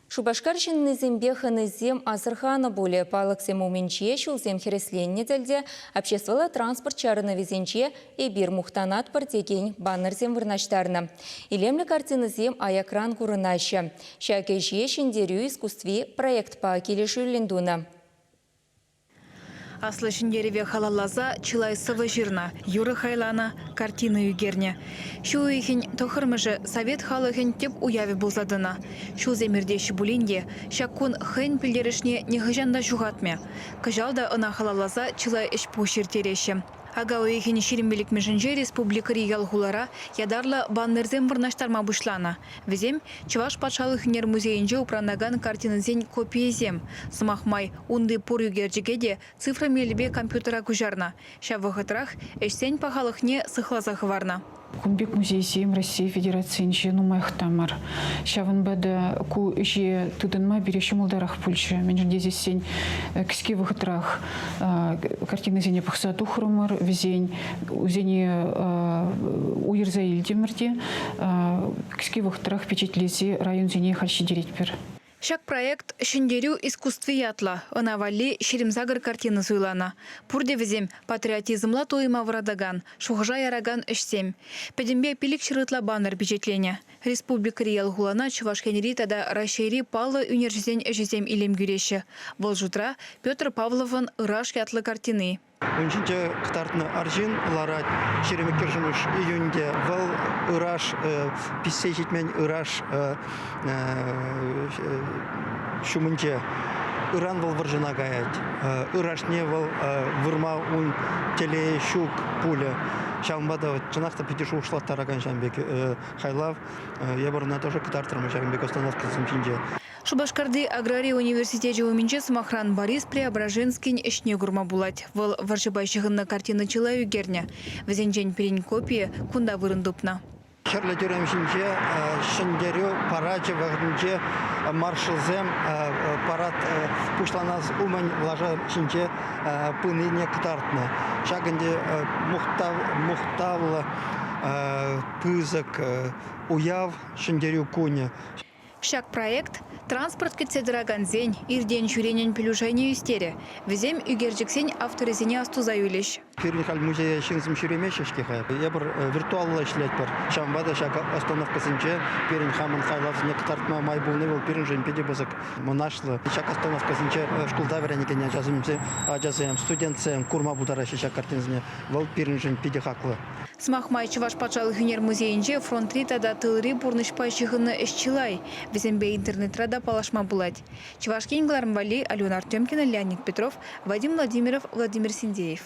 Шубашкарчин низембе ханызем азырхана более палыксем уменче шулзем хересленне дельде обществовала транспорт чарына везенче и бир мухтанат партеген баннерзем вырнаштарна. Илемле картинызем аякран курынаща. Шакеже шиндерю искусстве проект по келешу лендуна. Аслы шиндереве халалаза чылайсывы жирна, юры хайлана, картины югерне. Шу уйхин тохырмыжы совет халыхин теп уяви булзадына. Шу земирдеші булинде, шаккун хэн пілдерішне нехыжанда жуғатме. Кажалда ына халалаза чылай іш пушир тереші. Ага уйхин ширимбелік межінже республика ялгулара ядарла баннерзем вырнаштарма бушлана. Везем Чуваш патшалыхнер музейінже упранаган картинызен копиезем. Сымахмай унды пур югерджігеде цифра мелебе компьютера кужарна. Шавығытрах эшсен пахалыхне сыхлазахы варна. Кунбек музейсем Россия Федерации нумайх тамар. Шаван бада ку же тудынма береші мулдарах пульчы. Менжінде зесен кіске вғытрах картины зене пықса тухрымыр, везен узене уйырза елдемірде кіске вғытрах печетлесе район зене хальши деретпер. Шак проект шиндерю искусстве ятла, онавали шеримзагыр картины суйлана. Пурде везем патриотизмла тойма врадаган, шухжа яраган эшсем. Педембе пилик шырытла баннер печетлене. Республика ялгулана Чувашкенери тада Рашери Павлы университен эшесем илем гюреші. Волжутра Петр Павловын ыраш ятлы картины. Унчинче кытартны аржин лара черемекер жыныш июньде вал ыраш писсе жетмен ыраш шумынче ыран вал варжына гаять. Ырашне вал вырма ун теле щук пуля. Шамбада чынақта петишу ушла тараган шамбек хайлав. Я барна тоже кытартырмы шамбек остановка зымчинче. Шубашкарды аграрий университете уминче Смахран Борис Преображенский ишне гурма булать. Вол варшибайшығынна картина чылаю герне. Везенжен перень копия кунда вырындупна. Шарлы тюремшинче шиндерю параче вагнче маршалзем парад пушланас умань лажа шинче пыныне кытартны. Шагынде мухтавла пызык уяв шиндерю куне. Шак проект транспорт кетседраган зень, ирден жюренен пелюжайне юстере. Везем югерджиксень авторизене астузаюлеш. Перенхаль музея шинзым шюремешешки хай. Я бір виртуалла ишлет бір. Шамбада шак остановка сынче, перенхамын хайлав некотартма май булны был перенжен педебозык монашлы. Шак остановка сынче шкулда веренекене жазым студентсем курма будараши шак картинзне. Вол перенжен педехаклы. Смахмай Чуваш патшалық хюнер музейінже фронт-рита тылри бурнышпайшығыны эшчилай. Везембе интернет-рада палашма булать. Чувашки Инглармвали, Алена Артемкина, Леонид Петров, Вадим Владимиров, Владимир Синдеев.